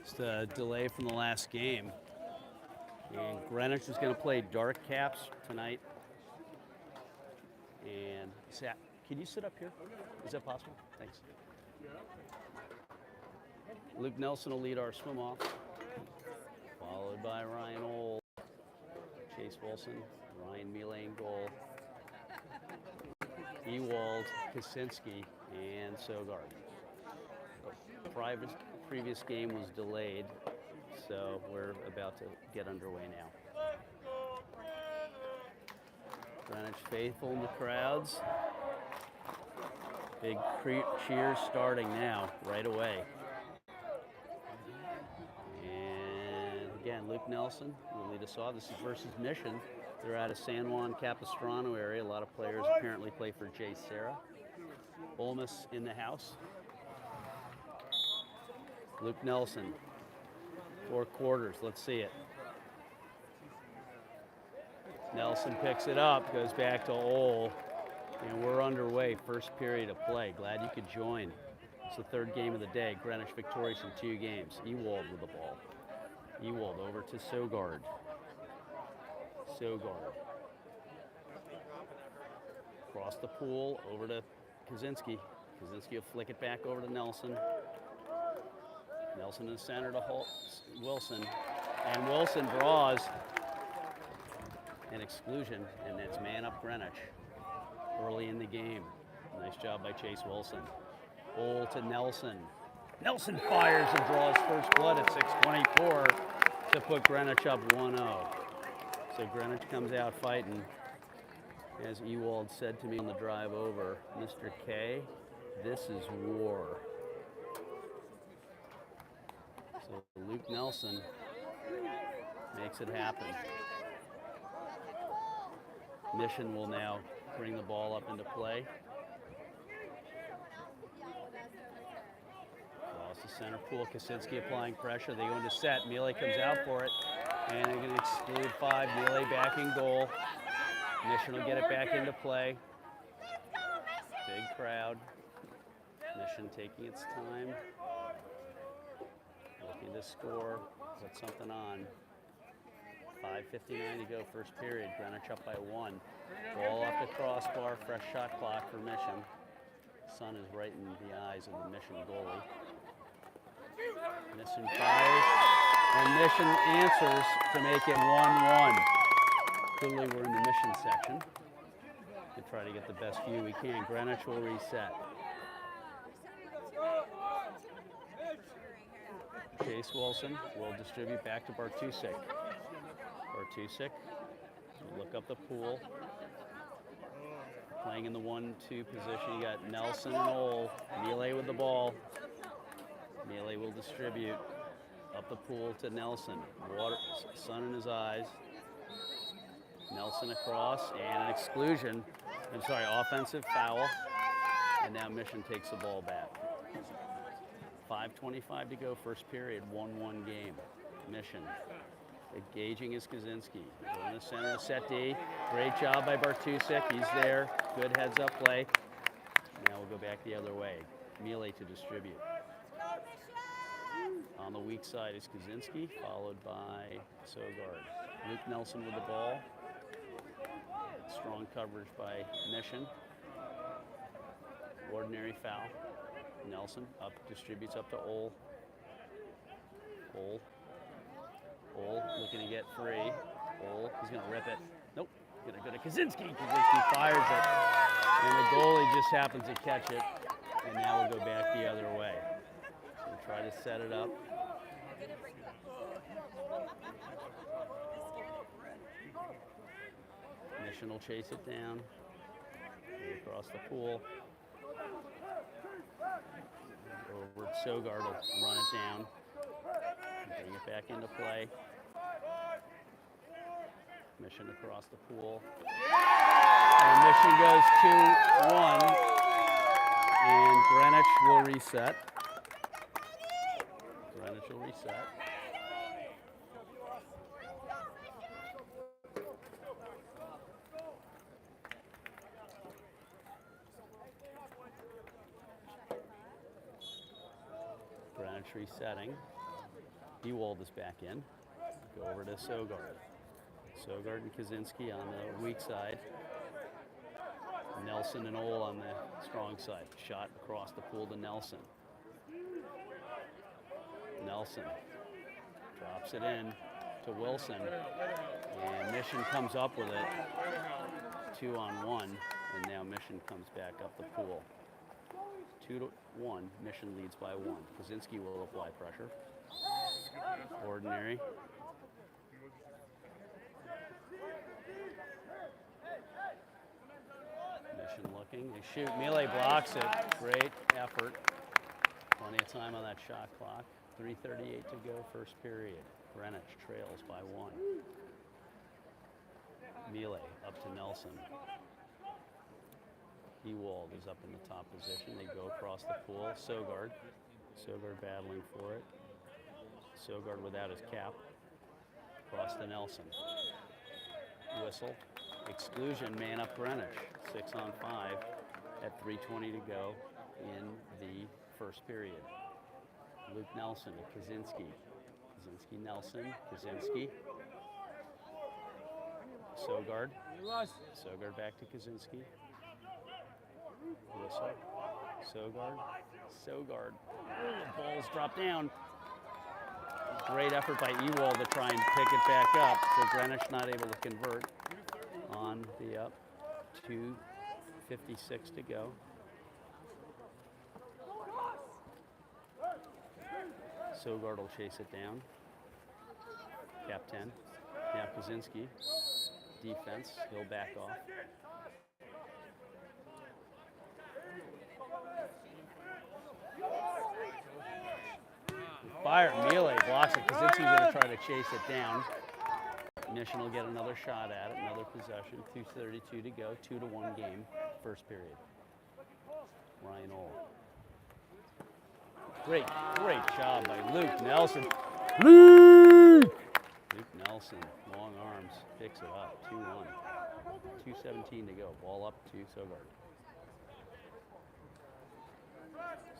Just a delay from the last game. And Greenwich is going to play dark caps tonight. And Zach, can you sit up here? Is that possible? Thanks. Luke Nelson will lead our swim off, followed by Ryan Old, Chase Wilson, Ryan Mealy in goal, Ewald, Kaczynski, and Sogard. The previous game was delayed, so we're about to get underway now. Greenwich faithful in the crowds. Big cheers starting now, right away. And again, Luke Nelson will lead us off. This is versus Mission. They're out of San Juan Capistrano area. A lot of players apparently play for Jay Serra. Olmus in the house. Luke Nelson, 4 quarters. Let's see it. Nelson picks it up, goes back to Ole, and we're underway. First period of play. Glad you could join. It's the 3rd game of the day. Greenwich victorious in 2 games. Ewald with the ball. Ewald over to Sogard. Sogard. Across the pool, over to Kaczynski. Kaczynski will flick it back over to Nelson. Nelson in the center to Wilson. And Wilson draws an exclusion, and that's man up Greenwich early in the game. Nice job by Chase Wilson. Ole to Nelson. Nelson fires and draws first blood at 6:24 to put Greenwich up 1-0. So Greenwich comes out fighting. As Ewald said to me on the drive over, Mr. K, this is war. So Luke Nelson makes it happen. Mission will now bring the ball up into play. Across the center pool, Kaczynski applying pressure. They go into set. Mealy comes out for it, and they're going to exclude 5. Mealy back in goal. Mission will get it back into play. Big crowd. Mission taking its time. Looking to score, put something on. 5:59 to go, first period. Greenwich up by 1. Ball up the crossbar, fresh shot clock for Mission. Sun is right in the eyes of the Mission goalie. Mission fires, and Mission answers to make it 1-1. Clearly we're in the Mission section to try to get the best view we can. Greenwich will reset. Chase Wilson will distribute back to Bartusek. Bartusek will look up the pool. Playing in the 1-2 position, you got Nelson and Ole. Mealy with the ball. Mealy will distribute up the pool to Nelson. Water, sun in his eyes. Nelson across, and an exclusion. I'm sorry, offensive foul. And now Mission takes the ball back. 5:25 to go, first period, 1-1 game. Mission. Engaging is Kaczynski. In the center of set D. Great job by Bartusek. He's there. Good heads up play. Now we'll go back the other way. Mealy to distribute. On the weak side is Kaczynski, followed by Sogard. Luke Nelson with the ball. Strong coverage by Mission. Ordinary foul. Nelson up, distributes up to Ole. Ole looking to get free. Ole, he's going to rip it. Nope, going to go to Kaczynski. Kaczynski fires it, and the goalie just happens to catch it. And now we'll go back the other way. So we'll try to set it up. Mission will chase it down. Across the pool. Over Sogard will run it down. Bring it back into play. Mission across the pool. And Mission goes 2-1. And Greenwich will reset. Greenwich will reset. Greenwich resetting. Ewald is back in. Go over to Sogard. Sogard and Kaczynski on the weak side. Nelson and Ole on the strong side. Shot across the pool to Nelson. Nelson drops it in to Wilson. And Mission comes up with it. 2-on-1. And now Mission comes back up the pool. 2-1. Mission leads by 1. Kaczynski will apply pressure. Ordinary. Mission looking. They shoot. Melee blocks it. Great effort. Plenty of time on that shot clock. 3:38 to go, first period. Greenwich trails by 1. Melee up to Nelson. Ewald is up in the top position. They go across the pool. Sogard. Sogard battling for it. Sogard without his cap. Across to Nelson. Whistle. Exclusion, man up Greenwich. 6-on-5 at 3:20 to go in the first period. Luke Nelson to Kaczynski. Kaczynski, Nelson, Kaczynski. Sogard. Sogard back to Kaczynski. Whistle. Sogard. Sogard. The balls drop down. Great effort by Ewald to try and pick it back up. So Greenwich not able to convert on the up. 2:56 to go. Sogard will chase it down. Cap 10. Now Kaczynski. Defense. He'll back off. Fire. Melee blocks it. Kaczynski's going to try to chase it down. Mission will get another shot at it. Another possession. 2:32 to go. 2-1 game. First period. Ryan Ole. Great job by Luke Nelson. Luke Nelson, long arms, picks it up. 2-1. 2:17 to go. Ball up to Sogard.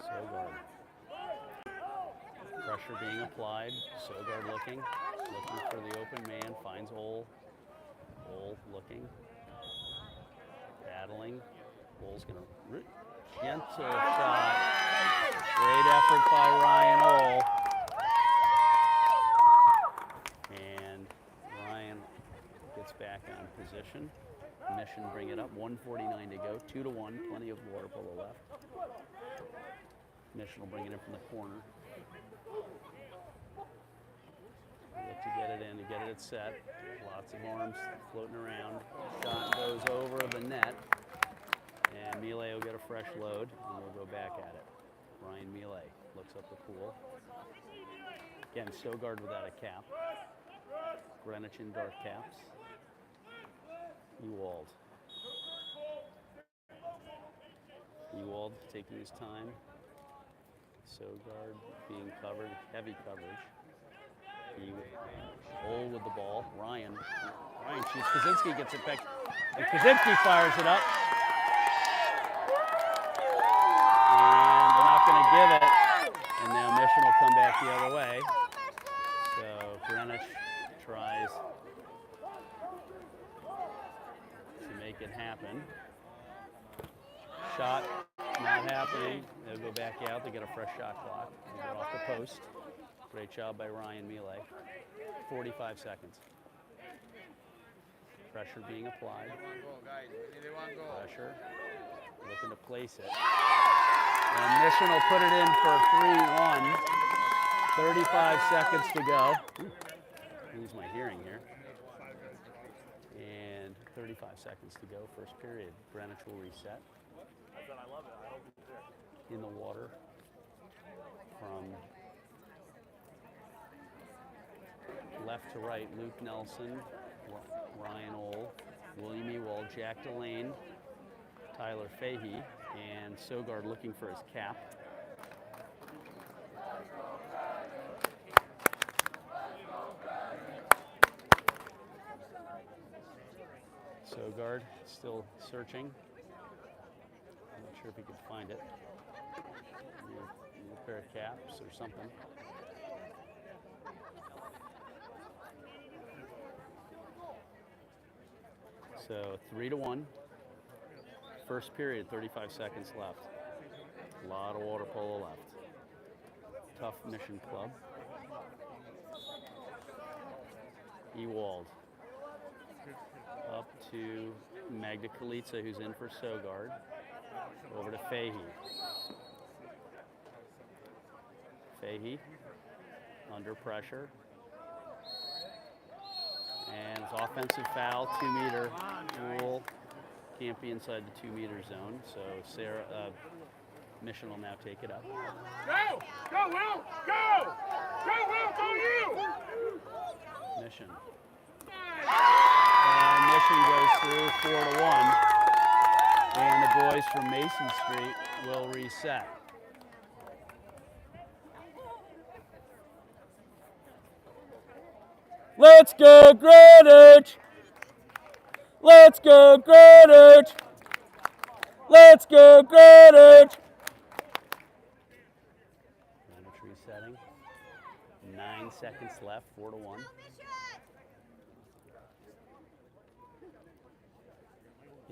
Sogard. Pressure being applied. Sogard looking for the open man. Finds Ole. Ole looking. Battling. Ole's going to gentle shot. Great effort by Ryan Ole. And Ryan gets back on position. Mission bring it up. 1:49 to go. 2-1. Plenty of water polo left. Mission will bring it in from the corner. Look to get it in, to get it set. Lots of arms floating around. Shot goes over the net. And Melee will get a fresh load, and we'll go back at it. Ryan Melee looks up the pool. Again, Sogard without a cap. Greenwich in dark caps. Ewald. Ewald taking his time. Sogard being covered, heavy coverage. Ole with the ball. Ryan shoots. Kaczynski gets it back. And Kaczynski fires it up. And they're not going to give it. And now Mission will come back the other way. So Greenwich tries to make it happen. Shot not happening. They'll go back out. They get a fresh shot clock. They get off the post. Great job by Ryan Melee. 45 seconds. Pressure being applied. Pressure. Looking to place it. And Mission will put it in for 3-1. 35 seconds to go. Lose my hearing here. And 35 seconds to go, first period. Greenwich will reset. In the water from left to right, Luke Nelson, Ryan Ole, William Ewald, Jack Delane, Tyler Fahey, and Sogard looking for his cap. Sogard still searching. I'm not sure if he could find it. New pair of caps or something. So 3-1. First period, 35 seconds left. A lot of water polo left. Tough Mission Club. Ewald. Up to Magda Kalitsa, who's in for Sogard. Over to Fahey. Fahey under pressure. And it's offensive foul, 2-meter rule. Can't be inside the 2-meter zone, so Mission will now take it up. Go! Go, Will! Go! Go, Will! Go, you! Mission. And Mission goes through 4-1. And the boys from Mason Street will reset. Let's go Greenwich! Let's go Greenwich! Let's go Greenwich! Greenwich resetting. 9 seconds left, 4-1.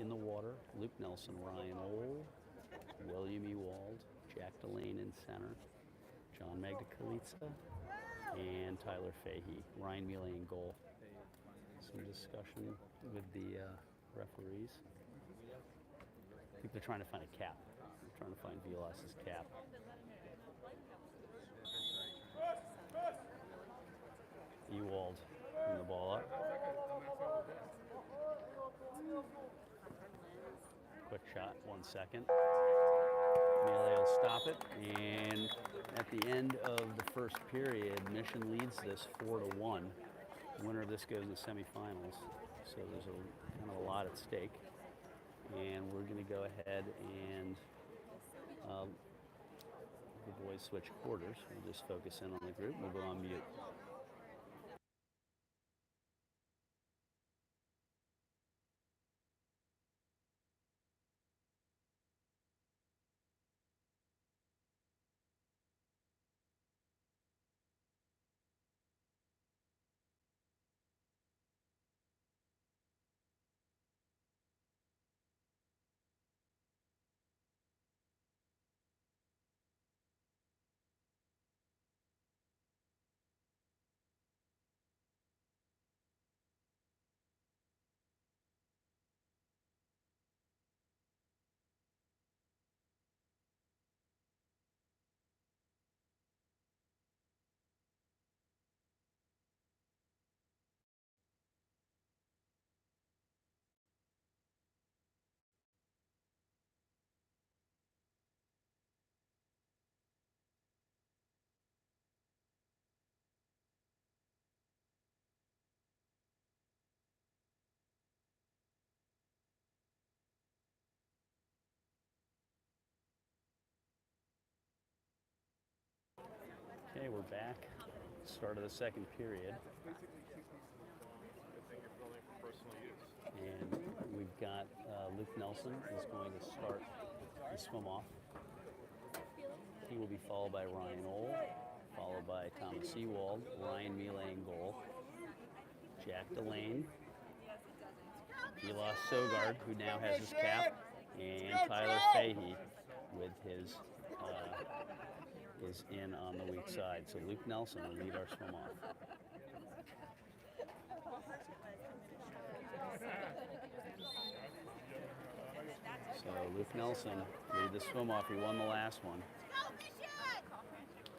In the water, Luke Nelson, Ryan Ohl, William Ewald, Jack Delane in center, John Magda Kalitsa, and Tyler Fahey. Ryan Mealy in goal. Some discussion with the referees. I think they're trying to find a cap. They're trying to find Vilas's cap. Ewald bring the ball up. Quick shot, 1 second. Mealy will stop it, and at the end of the first period, Mission leads this 4-1. The winner of this goes to the semifinals, so there's kind of a lot at stake. And we're going to go ahead and the boys switch quarters. We'll just focus in on the group. We'll go on mute. Okay, we're back. Start of the second period. And we've got Luke Nelson is going to start the swim off. He will be followed by Ryan Ohl, followed by Thomas Ewald, Ryan Mealy in goal, Jack Delane, Vilas Sogard, who now has his cap, and Tyler Fahey with his is in on the weak side. So Luke Nelson will lead our swim off. So Luke Nelson lead the swim off. He won the last one.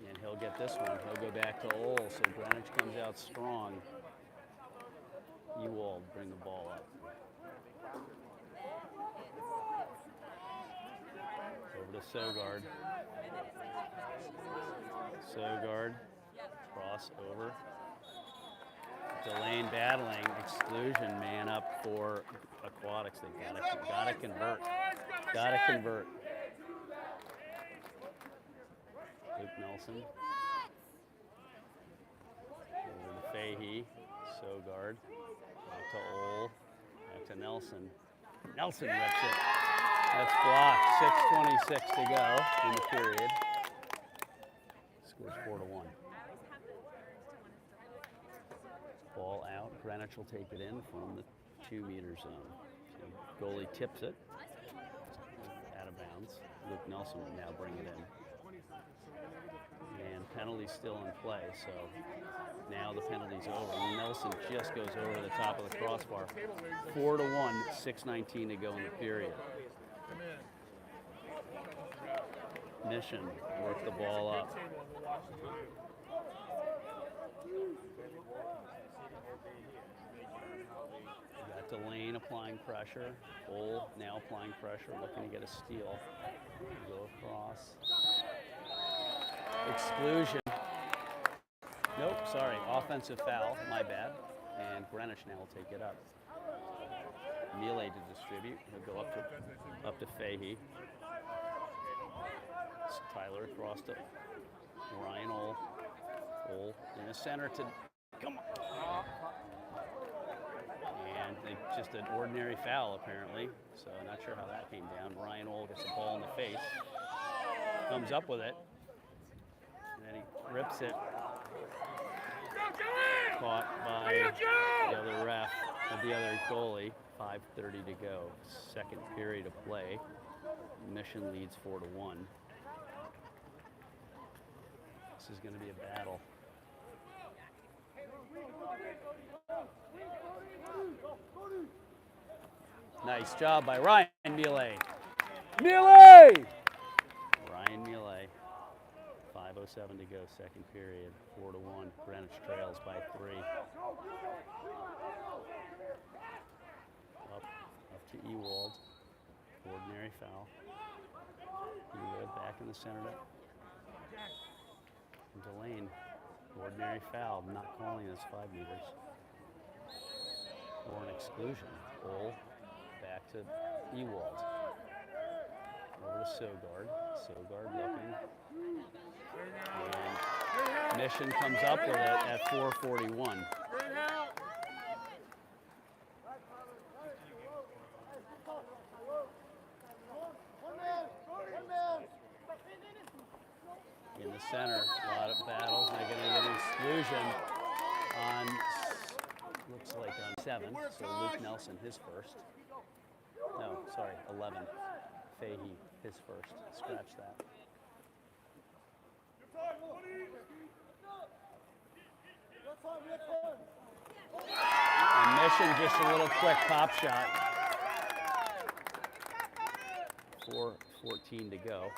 And he'll get this one. He'll go back to Ohl. So Greenwich comes out strong. Ewald bring the ball up. Over to Sogard. Sogard, cross over. Delane battling, exclusion, man up for Aquatics. They gotta convert. Gotta convert. Luke Nelson. Over to Fahey. Sogard. Back to Ohl. Back to Nelson. Nelson rips it. That's blocked. 6:26 to go in the period. Scores 4-1. Ball out. Greenwich will take it in from the 2-meter zone. So goalie tips it out of bounds. Luke Nelson will now bring it in. And penalty still in play, so now the penalty's over. Nelson just goes over the top of the crossbar. 4-1, 6:19 to go in the period. Mission work the ball up. You got Delane applying pressure. Bull now applying pressure, looking to get a steal. Go across. Exclusion. Nope, sorry. Offensive foul. My bad. And Greenwich now will take it up. Melee to distribute. He'll go up to Fahey. Tyler across to Ryan Ole. Ole in the center to, come on. And just an ordinary foul apparently. So not sure how that came down. Ryan Ole gets the ball in the face. Comes up with it. And then he rips it. Caught by the other ref, the other goalie. 5:30 to go. Second period of play. Mission leads 4-1. This is going to be a battle. Nice job by Ryan Mealy. Mealy! Ryan Mealy. 5:07 to go, second period. 4-1. Greenwich trails by 3. Up to Ewald. Ordinary foul. Ewald back in the center. Delane. Ordinary foul. Not calling this 5 meters. Or an exclusion. Bull. Back to Ewald. Over to Sogard. Sogard looking. And Mission comes up with it at 4:41. In the center, a lot of battles. They're going to get an exclusion on, looks like on 7. So Luke Nelson, his first. No, sorry, 11. Fahey, his first. Scratch that. And Mission just a little quick pop shot. 4:14 to go.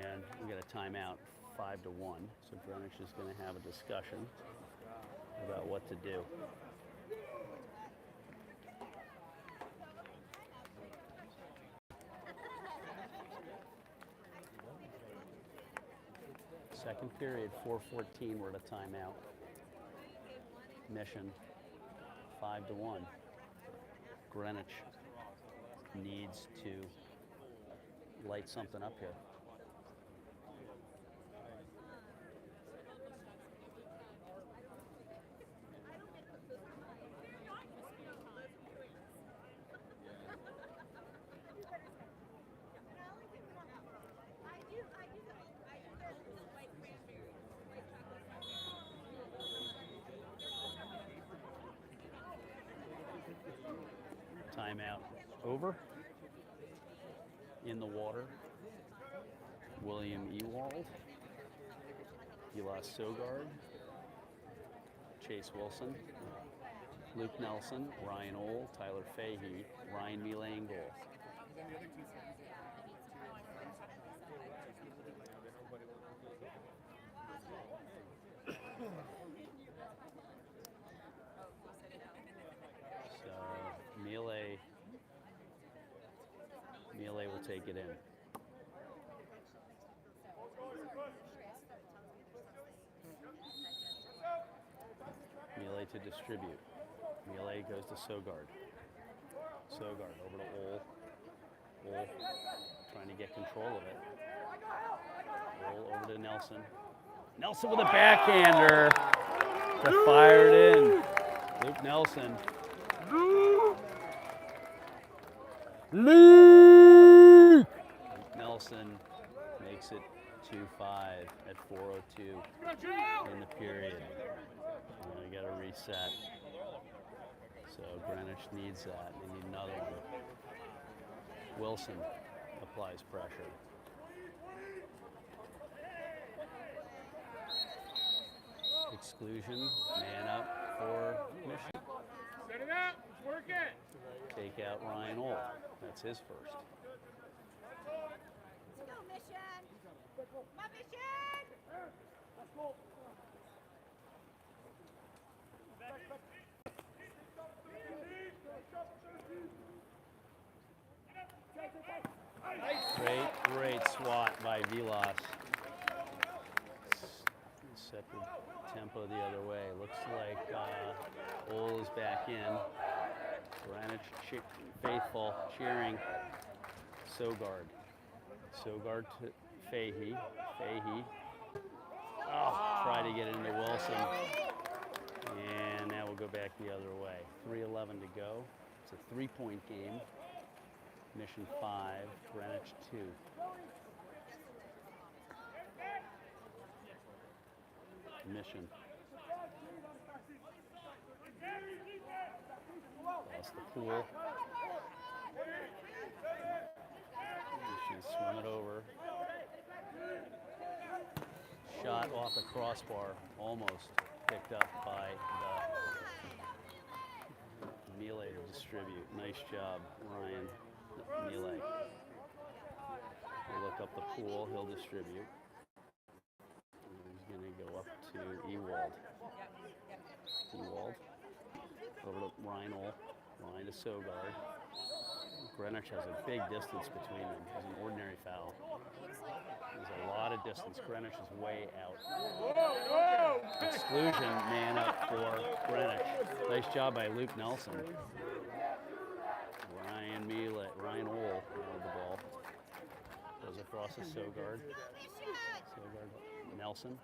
And we got a timeout, 5-1. So Greenwich is going to have a discussion about what to do. Second period, 4:14, we're at a timeout. Mission, 5-1. Greenwich needs to light something up here. Timeout over. In the water, William Ewald. You lost Sogard, Chase Wilson, Luke Nelson, Ryan Ole, Tyler Fahey, Ryan Mealy in goal. Mealy will take it in. Mealy to distribute. Mealy goes to Sogard. Sogard over to Ole. Ole trying to get control of it. Ole over to Nelson. Nelson with a backhander to fire it in. Luke Nelson. Luke Nelson makes it 2-5 at 4:02 in the period. And they got to reset. So Greenwich needs that. They need another one. Wilson applies pressure. Exclusion, man up for Mission. Set it up. Work it. Take out Ryan Old. That's his first. Let's go, Mission! My Mission! Great swat by Vilas. Set the tempo the other way. Looks like Ole is back in. Greenwich faithful cheering. Sogard. Sogard to Fahey. Fahey. Oh, try to get it into Wilson. And now we'll go back the other way. 3:11 to go. It's a 3-point game. Mission 5, Greenwich 2. Mission. Lost the pool. Mission swim it over. Shot off the crossbar, almost picked up by the melee to distribute. Nice job, Ryan. Melee. He'll look up the pool, he'll distribute. And he's going to go up to Ewald. Ewald. Over to Ryan Ole. Ryan to Sogard. Greenwich has a big distance between them. It's an ordinary foul. There's a lot of distance. Greenwich is way out. Exclusion, man up for Greenwich. Nice job by Luke Nelson. Ryan Ole with the ball. Goes across to Sogard. Sogard, Nelson.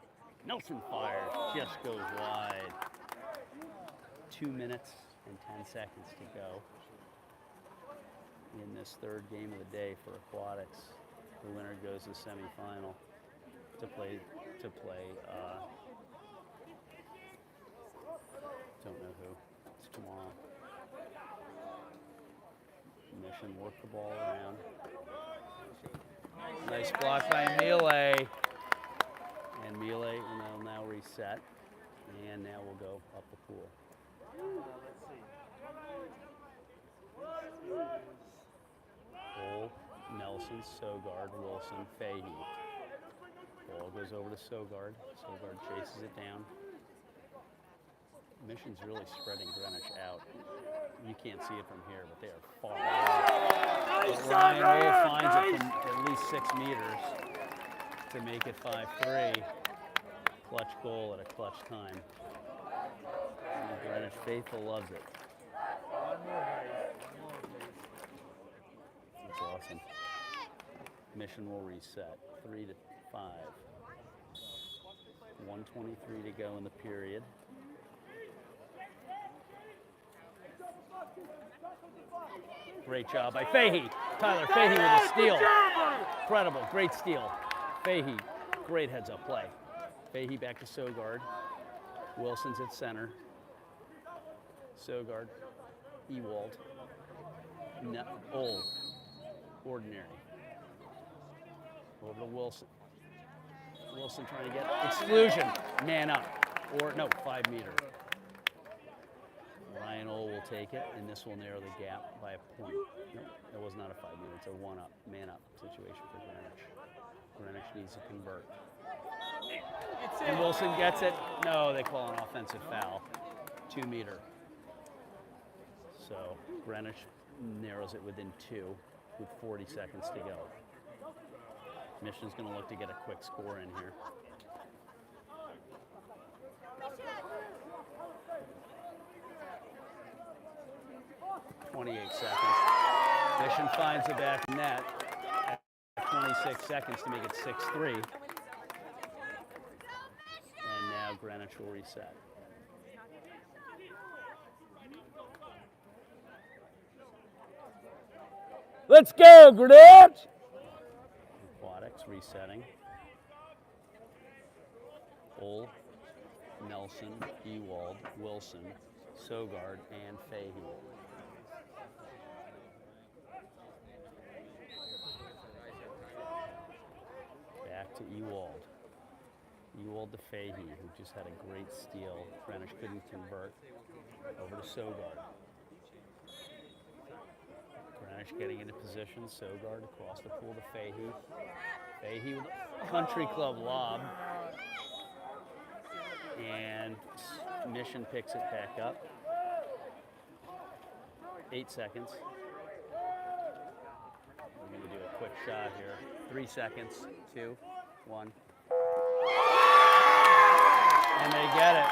Nelson fires, just goes wide. 2 minutes and 10 seconds to go in this third game of the day for Aquatics. The winner goes to the semifinal to play. Don't know who. It's tomorrow. Mission work the ball around. Nice block by Melee. And Melee will now reset. And now we'll go up the pool. Ole, Nelson, Sogard, Wilson, Fahey. Ball goes over to Sogard. Sogard chases it down. Mission's really spreading Greenwich out. You can't see it from here, but they are far away. Ryan Ole finds it from at least 6 meters to make it 5-3. Clutch goal at a clutch time. And Greenwich faithful loves it. That's awesome. Mission will reset. 3-5. 1:23 to go in the period. Great job by Fahey. Tyler Fahey with a steal. Incredible, great steal. Fahey, great heads up play. Fahey back to Sogard. Wilson's at center. Sogard, Ewald. Old, ordinary. Over to Wilson. Wilson trying to get exclusion. Man up. Or no, 5 meter. Ryan Ole will take it, and this will narrow the gap by a point. No, it was not a 5 meter. It's a 1-up, man-up situation for Greenwich. Greenwich needs to convert. And Wilson gets it. No, they call an offensive foul. 2 meter. So Greenwich narrows it within 2 with 40 seconds to go. Mission's going to look to get a quick score in here. 28 seconds. Mission finds the back net at 26 seconds to make it 6-3. And now Greenwich will reset. Let's go, Greenwich! Aquatics resetting. Ole, Nelson, Ewald, Wilson, Sogard, and Fahey. Back to Ewald. Ewald to Fahey, who just had a great steal. Greenwich couldn't convert. Over to Sogard. Greenwich getting into position. Sogard across the pool to Fahey. Fahey with a country club lob. And Mission picks it back up. 8 seconds. We're going to do a quick shot here. 3 seconds. 2, 1. And they get it.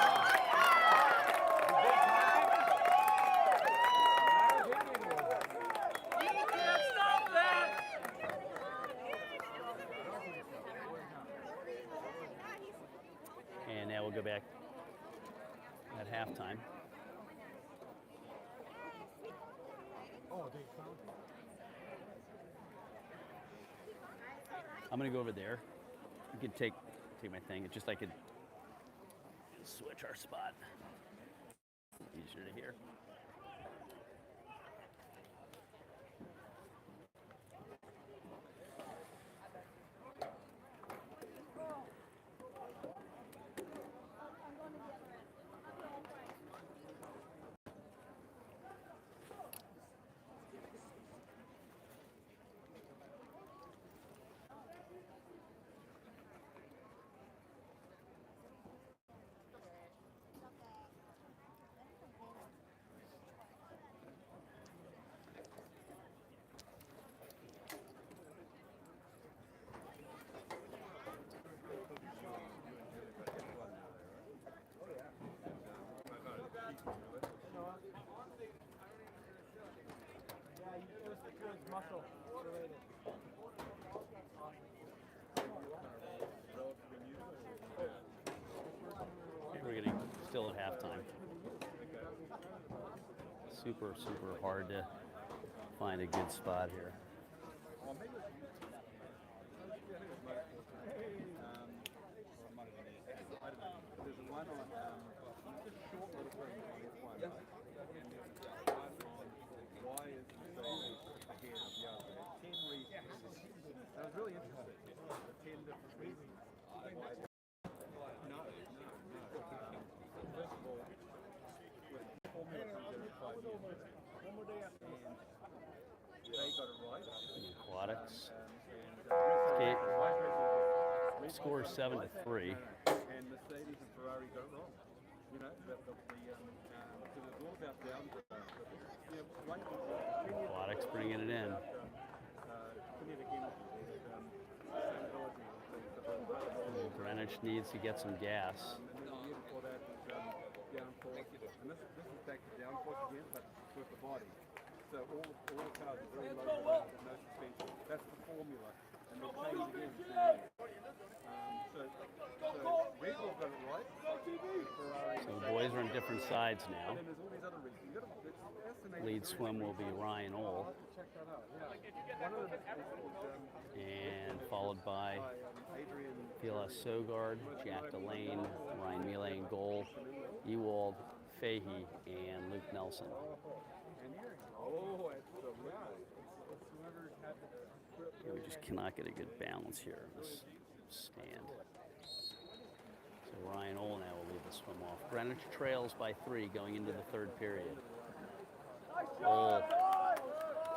And now we'll go back at halftime. I'm gonna go over there. You can take my thing. It's just I could switch our spot. Easier to hear. We're getting still at halftime. Super hard to find a good spot here. Aquatics. Okay. Score 7-3. And Mercedes and Ferrari got it wrong. You know, it's all about down. Aquatics bringing it in. Greenwich needs to get some gas. And then the year before that was downforce. And this is back to downforce again, but with the body. So all the cars are very low ground and no suspension. That's the formula. And they'll change again. So Red Bull got it right. Ferrari. So the boys are on different sides now. And then there's all these other reasons. That's the Lead swim will be Ryan Ole. check that out. Yeah. One of them is And followed by Adrian. Fila Sogard, Jack Delane, Ryan Mealy in goal, Ewald, Fahey, and Luke Nelson. Oh, We just cannot get a good balance here in this stand. So Ryan Ole now will lead the swim off. Greenwich trails by 3 going into the third period. Ole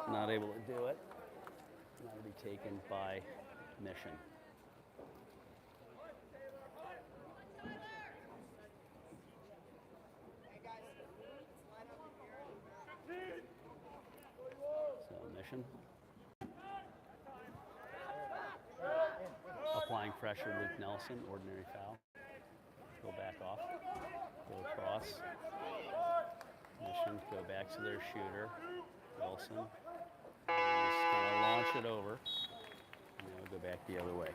not able to do it. That'll be taken by Mission. So Mission. Applying pressure, Luke Nelson, ordinary foul. Go back off, go across. Mission go back to their shooter, Wilson. And just kind of launch it over, and then we'll go back the other way.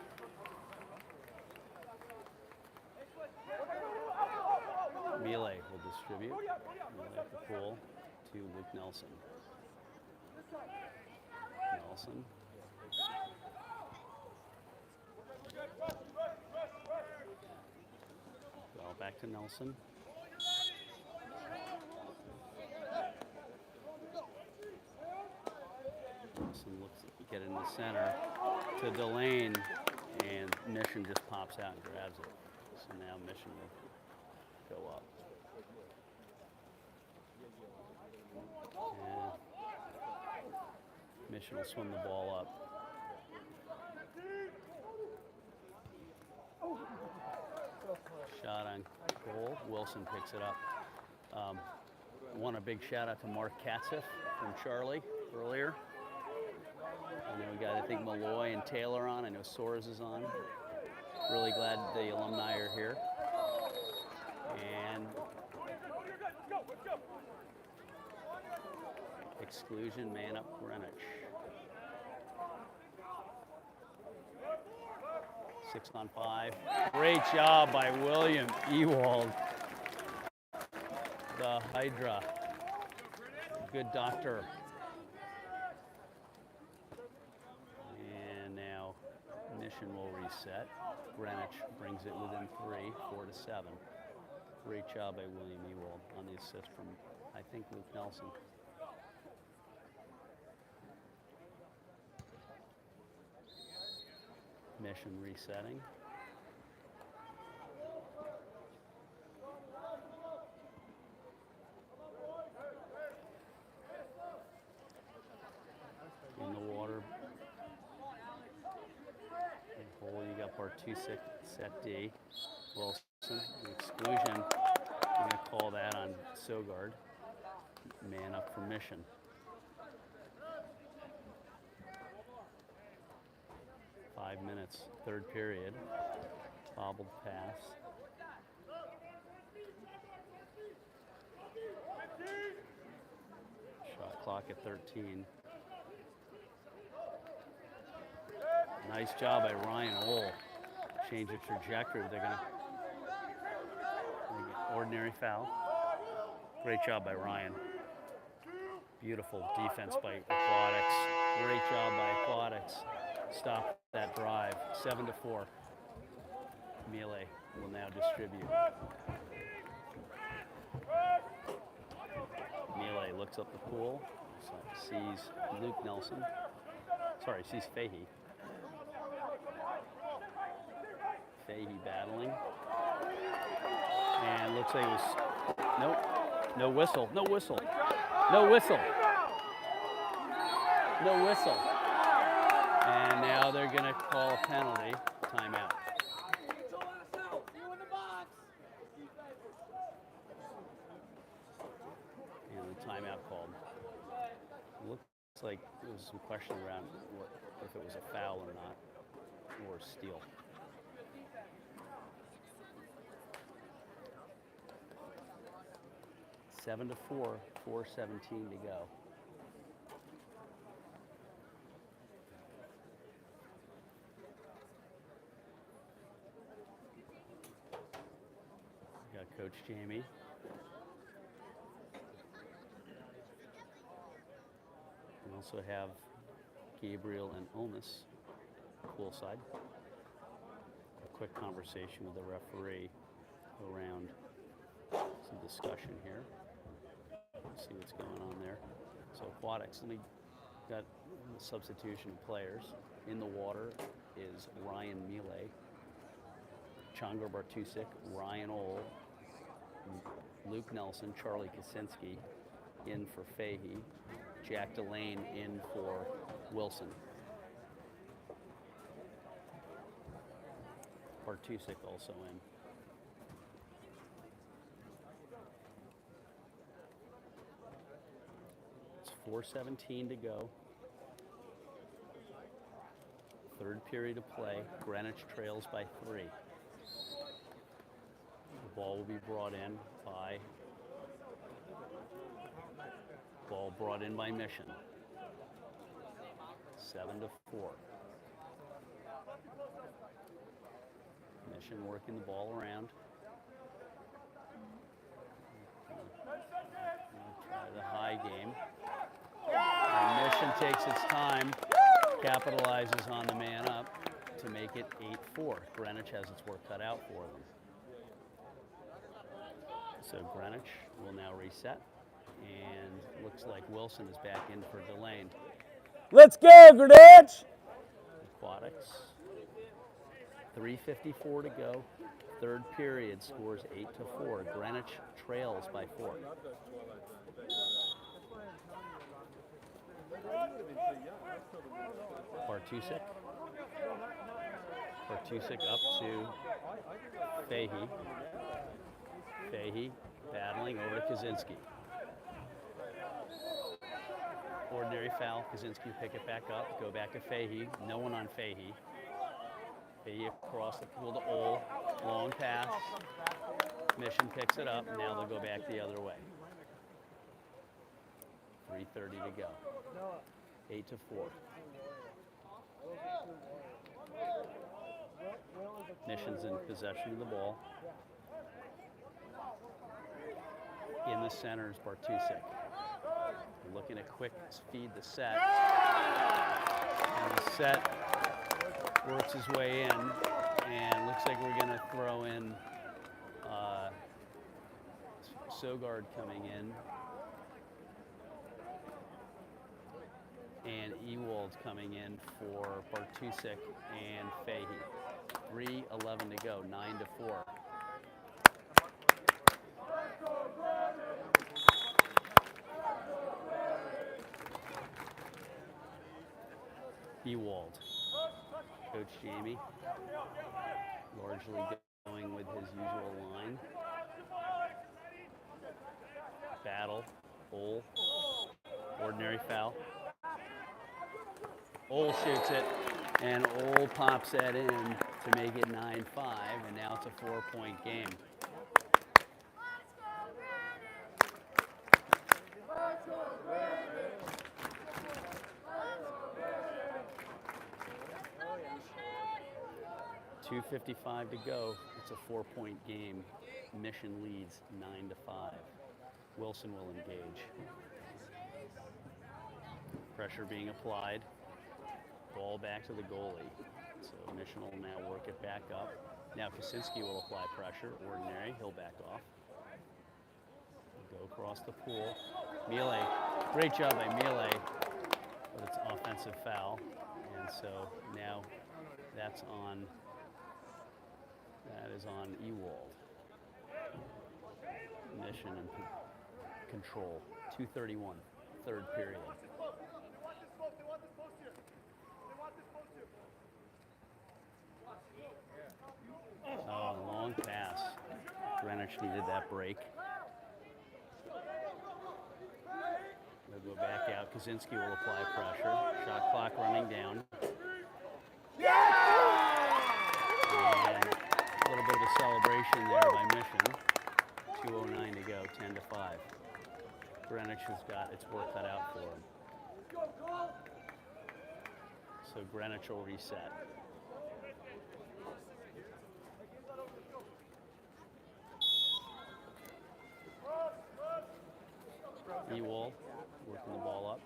Mealy will distribute. Mealy at the pool to Luke Nelson. Nelson. back to Nelson. Nelson looks to get in the center to Delane, and Mission just pops out and grabs it. So now Mission will go up. And Mission will swim the ball up. Shot on goal. Wilson picks it up. I want a big shout out to Mark Katziff from Charlie earlier. I know we got, I think, Malloy and Taylor on. I know Soares is on. Really glad the alumni are here. And exclusion, man up Greenwich. 6-on-5. Great job by William Ewald. The Hydra. Good doctor. And now Mission will reset. Greenwich brings it within 3, 4-7. Great job by William Ewald on the assist from, I think, Luke Nelson. Mission resetting. In the water. In hole, you got Bartusek, set D. Wilson, the exclusion. I'm going to call that on Sogard. Man up for Mission. Five minutes, third period. Bobbled pass. Shot clock at 13. Nice job by Ryan Ohl. Change the trajectory. They're gonna ordinary foul. Great job by Ryan. Beautiful defense by Aquatics. Great job by Aquatics. Stop that drive. 7-4. Melee will now distribute. Melee looks up the pool. Sees Luke Nelson. Sorry, sees Fahey. Fahey battling. And looks like it was, nope, no whistle, no whistle, no whistle, no whistle. And now they're going to call a penalty, timeout. And the timeout called. Looks like there was some question around if it was a foul or not, or steal. Seven to 4, 4:17 to go. Got Coach Jamie. We also have Gabriel and Omis poolside. A quick conversation with the referee around some discussion here. See what's going on there. So Aquatics, we got the substitution of players. In the water is Ryan Mealy, Changor Bartusek, Ryan Ohl, Luke Nelson, Charlie Kaczynski in for Fahey, Jack Delane in for Wilson. Bartusek also in. It's 4:17 to go. Third period of play. Greenwich trails by 3. The ball will be brought in by Mission. 7-4. Mission working the ball around. Try the high game. And Mission takes its time, capitalizes on the man up to make it 8-4. Greenwich has its work cut out for them. So Greenwich will now reset, and looks like Wilson is back in for Delane. Let's go, Greenwich! Aquatics. 3:54 to go. Third period, scores 8-4. Greenwich trails by 4. Bartusek. Bartusek up to Fahey. Fahey battling over to Kaczynski. Ordinary foul. Kaczynski will pick it back up. Go back to Fahey. No one on Fahey. Fahey across the pool to Ole. Long pass. Mission picks it up. Now they'll go back the other way. 3:30 to go. 8-4. Mission's in possession of the ball. In the center is Bartusek. Looking to quick feed the set. And the set works his way in. And looks like we're going to throw in Sogard coming in. And Ewald's coming in for Bartusek and Fahey. 3:11 to go, 9-4. Ewald. Coach Jamie largely going with his usual line. Battle. Ole. Ordinary foul. Ole shoots it, and Ole pops that in to make it 9-5, and now it's a 4-point game. .255 to go. It's a 4-point game. Mission leads 9-5. Wilson will engage. Pressure being applied. Ball back to the goalie. So Mission will now work it back up. Now Kaczynski will apply pressure. Ordinary, he'll back off. Go across the pool. Melee, great job by Melee, but it's offensive foul. And so now that is on Ewald. Mission and control. 2:31, third period. Oh, long pass. Greenwich needed that break. They'll go back out. Kaczynski will apply pressure. Shot clock running down. And a little bit of a celebration there by Mission. 2:09 to go, 10-5. Greenwich has got its work cut out for him. So Greenwich will reset. Ewald working the ball up.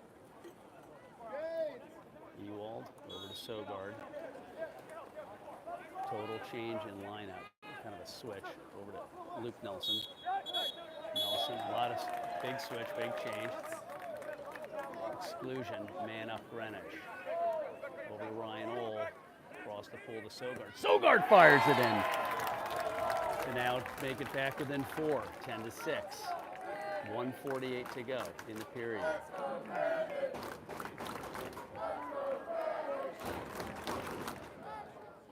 Ewald over to Sogard. Total change in lineup. Kind of a switch over to Luke Nelson. Nelson, a lot of big switch, big change. Exclusion, man up Greenwich. Over to Ryan Ole. Across the pool to Sogard. Sogard fires it in. To now make it back within 4, 10-6. 1:48 to go in the period.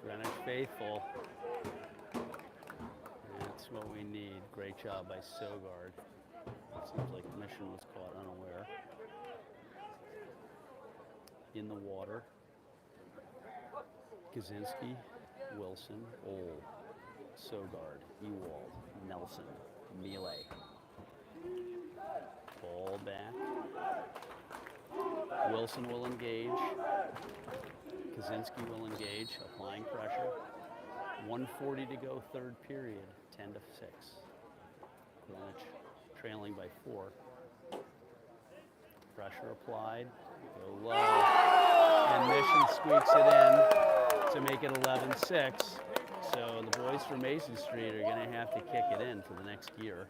Greenwich faithful. That's what we need. Great job by Sogard. It seems like Mission was caught unaware. In the water. Kaczynski, Wilson, Ole, Sogard, Ewald, Nelson, Melee. Ball back. Wilson will engage. Kaczynski will engage, applying pressure. 1:40 to go, third period, 10-6. Greenwich trailing by 4. Pressure applied, go low, and Mission squeaks it in to make it 11-6. So the boys from Mason Street are going to have to kick it in for the next year.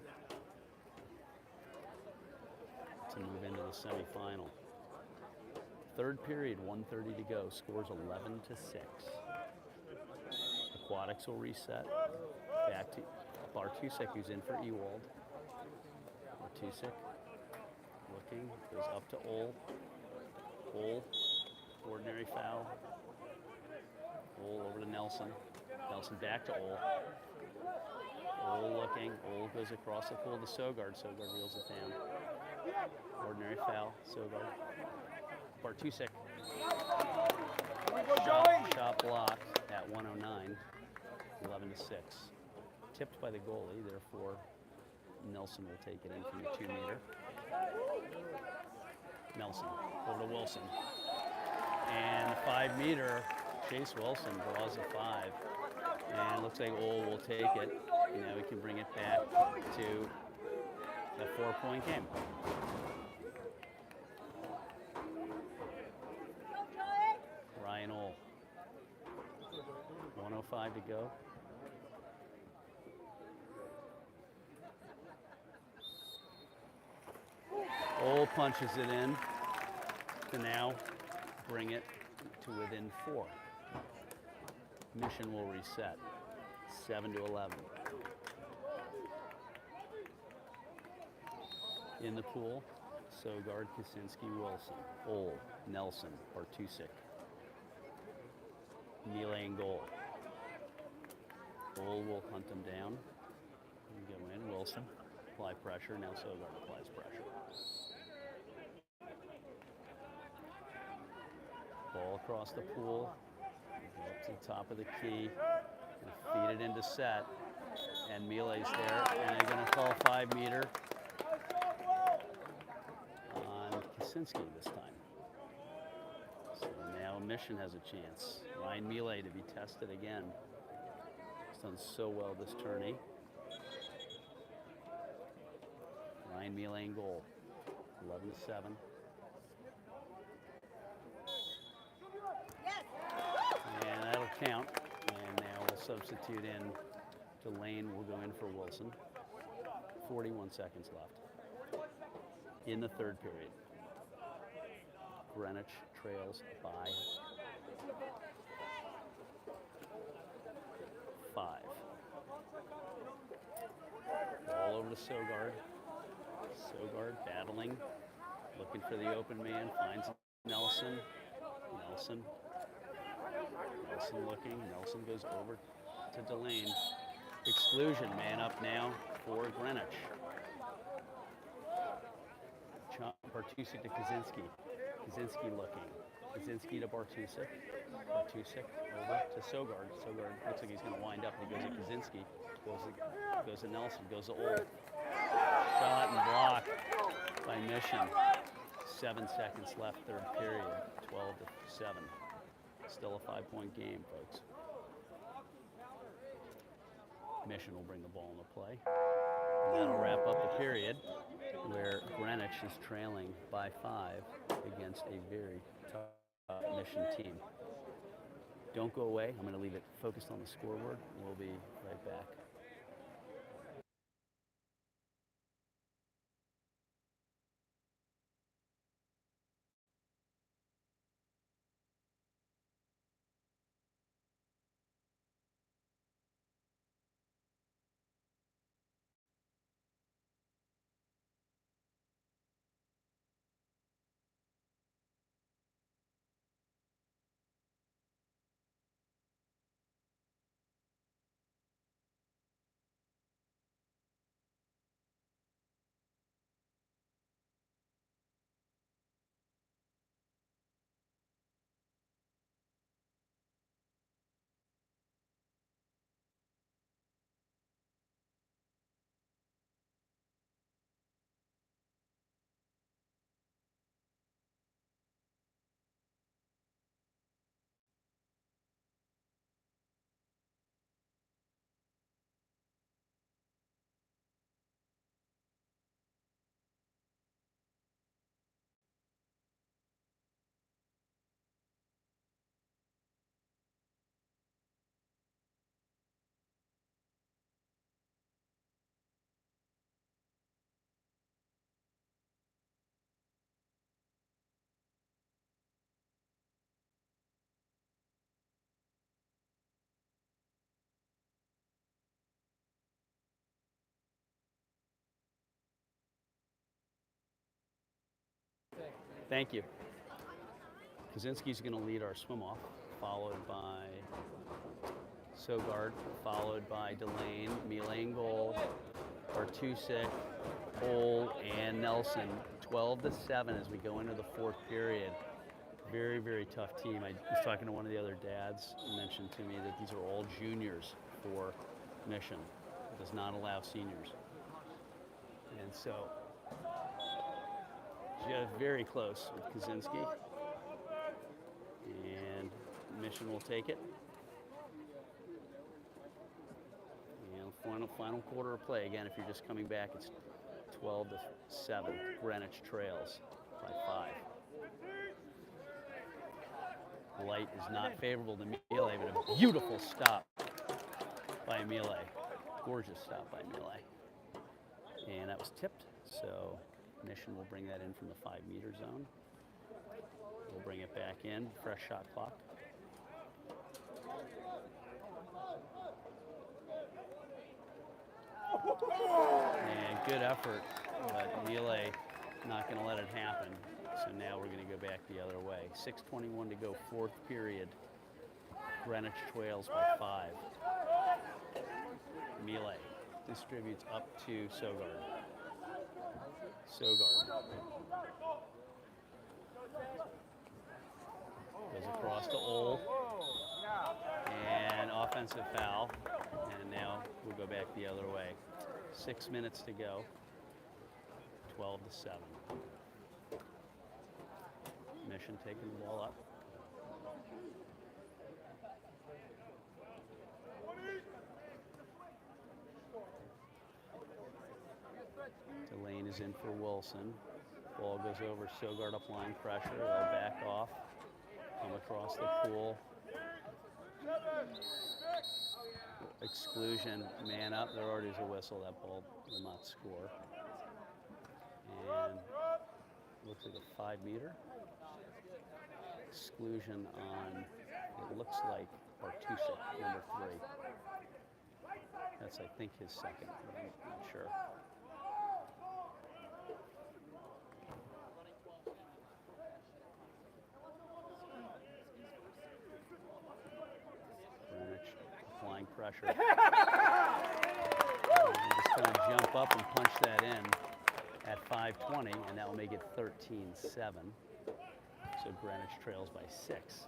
Nelson move into the semifinal. Third period, 1:30 to go. Scores 11-6. Aquatics will reset. Back to Bartusek, who's in for Ewald. Bartusek looking, goes up to Ole. Ole, ordinary foul. Ole over to Nelson. Nelson back to Ole. Ole looking. Ole goes across the pool to Sogard. Sogard reels it down. Ordinary foul. Sogard. Bartusek. Shot blocked at 109. 11-6. Tipped by the goalie. Therefore, Nelson will take it in from the 2 meter. Nelson over to Wilson. And the 5 meter. Chase Wilson draws a 5, and it looks like Ole will take it. Now we can bring it back to the 4-point game. Ryan Ole. 1:05 to go. Ole punches it in to now bring it to within 4. Mission will reset, 7-11. In the pool, Sogard, Kaczynski, Wilson, Ole, Nelson, Bartusek, Mealy and goal. Ole will hunt him down and go in. Wilson, apply pressure. Now Sogard applies pressure. Ball across the pool. Up to the top of the key, and feed it into set, and Miele's there, and they're going to call 5 meter on Kaczynski this time. So now Mission has a chance. Ryan Miele to be tested again. He's done so well this tourney. Ryan Miele in goal, 11-7. And that'll count. And now we'll substitute in to Lane. We'll go in for Wilson. 41 seconds left in the third period. Greenwich trails by 5. Ball over to Sogard. Sogard battling, looking for the open man, finds Nelson. Nelson looking. Nelson goes over to Delane. Exclusion, man up now for Greenwich. Bartusek to Kaczynski. Kaczynski looking. Kaczynski to Bartusek. Bartusek over to Sogard. Sogard looks like he's going to wind up. He goes to Kaczynski. Goes to Nelson. Goes to Ole. Shot and block by Mission. 7 seconds left, third period. 12-7. Still a 5-point game, folks. Mission will bring the ball into play. And that'll wrap up the period where Greenwich is trailing by 5 against a very tough Mission team. Don't go away. I'm going to leave it focused on the scoreboard. We'll be right back. Thank you. Kaczynski's going to lead our swim off, followed by Sogard, followed by Delane, Mile in goal, Bartusek, Cole, and Nelson. 12-7 as we go into the fourth period. Very, very tough team. I was talking to one of the other dads who mentioned to me that these are all juniors for Mission. It does not allow seniors. And so, she got very close with Kaczynski. And Mission will take it. And final quarter of play. Again, if you're just coming back, it's 12-7. Greenwich trails by 5. Light is not favorable to Mile, but a beautiful stop by Mile. Gorgeous stop by Mile. And that was tipped, so Mission will bring that in from the 5-meter zone. We'll bring it back in, fresh shot clock. And good effort, but Mile not going to let it happen. So now we're going to go back the other way. 6:21 to go, fourth period. Greenwich trails by 5. Mile distributes up to Sogard. Sogard goes across to Ole. And offensive foul. And now we'll go back the other way. 6 minutes to go. 12-7. Mission taking the ball up. Delane is in for Wilson. Ball goes over, Sogard applying pressure. They'll back off, come across the pool. Exclusion, man up. There already is a whistle. That ball will not score. And looks like a 5-meter. Exclusion on, it looks like Bartusek, number 3. That's, I think, his second, but I'm not sure. Greenwich applying pressure. We're just going to jump up and punch that in at 5:20, and that will make it 13-7. So Greenwich trails by 6.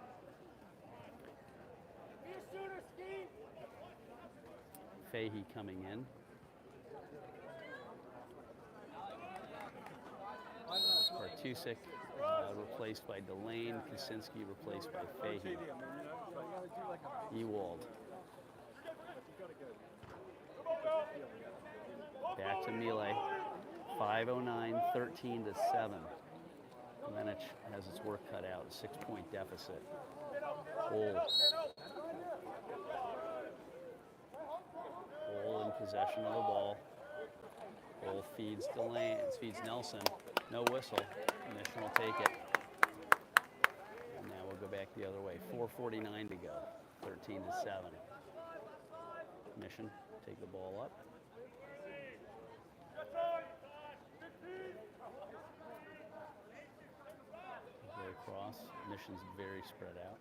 Fahey coming in. Bartusek replaced by Delane. Kaczynski replaced by Fahey. Ewald. Back to Mile. 5:09, 13-7. Greenwich has its work cut out, a 6-point deficit. Ole in possession of the ball. Ole feeds Delane, feeds Nelson. No whistle. Mission will take it. And now we'll go back the other way. 4:49 to go. 13-7. Mission take the ball up. Across. Mission's very spread out.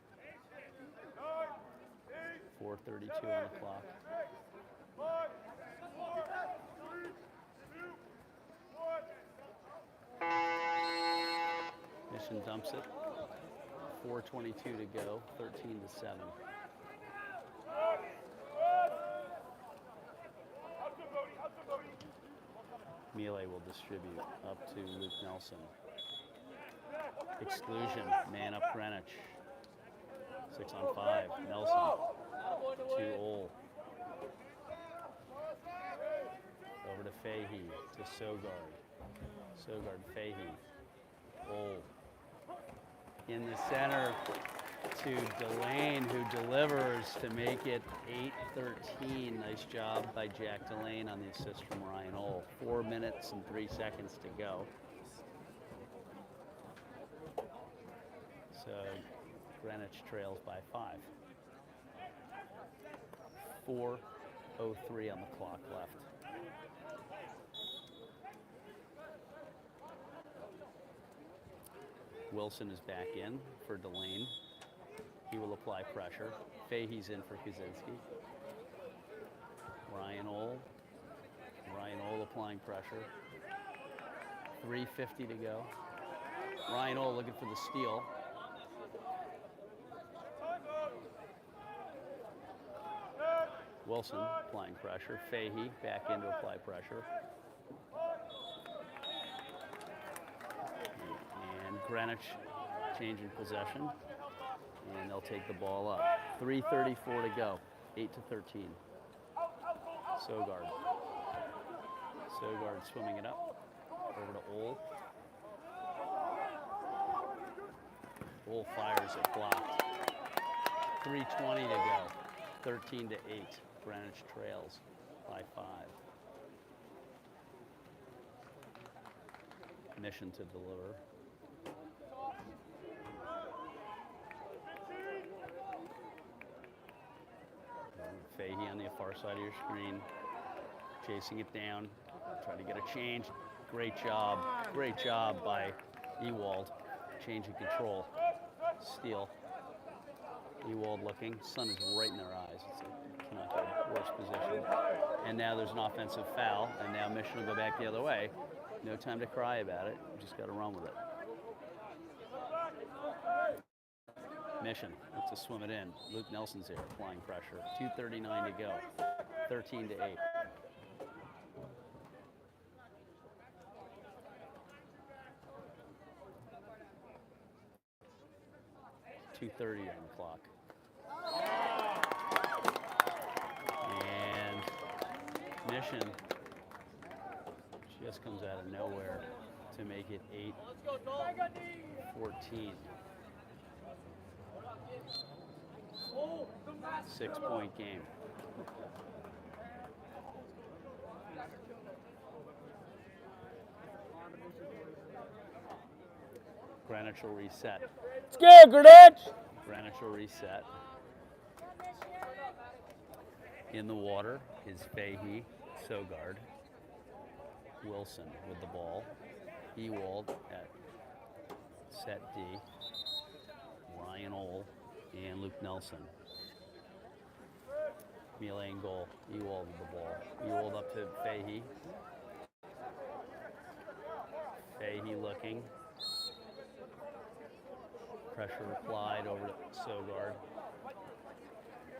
4:32 on the clock. Mission dumps it. 4:22 to go. 13-7. Mile will distribute up to Luke Nelson. Exclusion, man up Greenwich. 6 on 5, Nelson. 2 Ole. Over to Fahey, to Sogard. Sogard, Fahey. Ole. In the center to Delane, who delivers to make it 8-13. Nice job by Jack Delane on the assist from Ryan Ole. 4 minutes and 3 seconds to go. So Greenwich trails by 5. 4:03 on the clock left. Wilson is back in for Delane. He will apply pressure. Fahey's in for Kaczynski. Ryan Ole applying pressure. 3:50 to go. Ryan Ole looking for the steal. Wilson applying pressure. Fahey back in to apply pressure. And Greenwich changing possession. And they'll take the ball up. 3:34 to go. 8-13. Sogard swimming it up. Over to Ole. Ole fires it, blocked. 3:20 to go. 13-8. Greenwich trails by 5. Mission to deliver. Fahey on the far side of your screen, chasing it down, try to get a change. Great job by Ewald, changing control. Steal. Ewald looking, sun is right in their eyes. It's not the worst position. And now there's an offensive foul, and now Mission will go back the other way. No time to cry about it, you just got to run with it. Mission looks to swim it in. Luke Nelson's there applying pressure. 2:39 to go. 13-8. .230 on the clock. And Mission just comes out of nowhere to make it 8-14. 6-point game. Greenwich will reset. Let's go, Greenwich! Greenwich will reset. In the water is Fahey, Sogard, Wilson with the ball, Ewald at set D, Ryan Ole, and Luke Nelson. Melee and goal. Ewald with the ball. Ewald up to Fahey. Fahey looking. Pressure applied over to Sogard.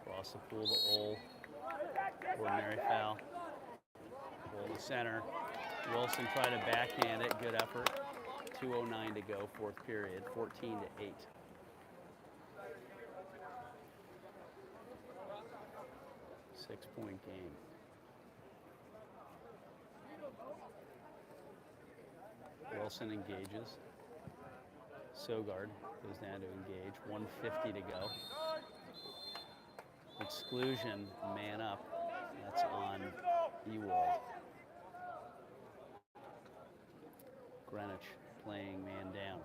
Across the pool to Ole. Ordinary foul. Ole to center. Wilson tried to backhand it. Good effort. 2:09 to go, fourth period. 14-8. Six-point game. Wilson engages. Sogard goes down to engage. 1:50 to go. Exclusion, man up. That's on Ewald. Greenwich playing man down.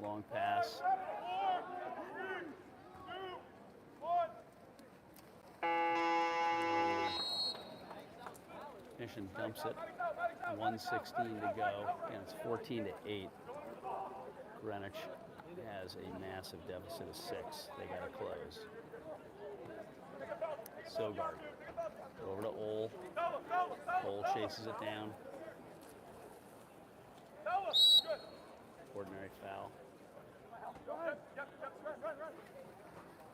Long pass. Mission dumps it. 1:16 to go. And it's 14-8. Greenwich has a massive deficit of 6. They got to close. Sogard. Over to Ole. Ole chases it down. Ordinary foul.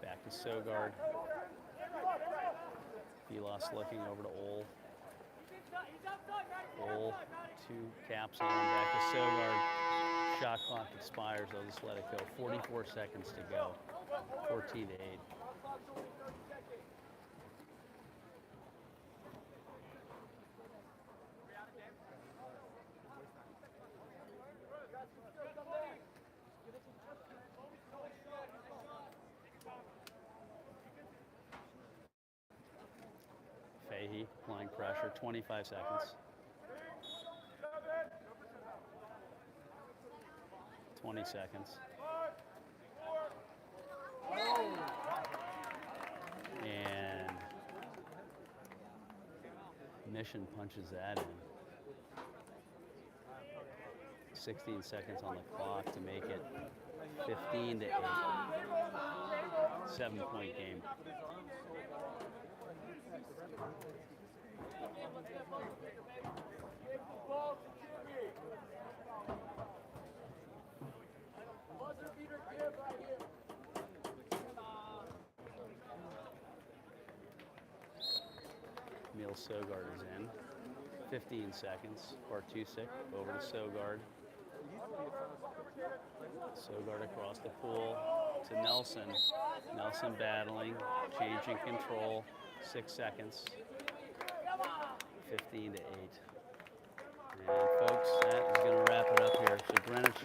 Back to Sogard. Vilas looking over to Ole. Ole, 2 caps on, back to Sogard. Shot clock expires, they'll just let it go. 44 seconds to go. 14-8. Fahey applying pressure, 25 seconds. 20 seconds. And Mission punches that in. 16 seconds on the clock to make it 15 to 8. 7-point game. Emil Sogard is in. 15 seconds. Bartusik over to Sogard. Sogard across the pool to Nelson. Nelson battling, changing control. 6 seconds. 15 to 8. And folks, that is going to wrap it up here. So Greenwich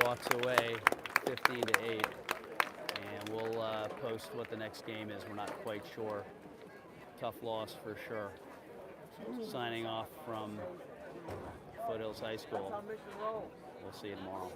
walks away 15 to 8. And we'll post what the next game is. We're not quite sure. Tough loss for sure. Signing off from Foothills High School. We'll see you tomorrow.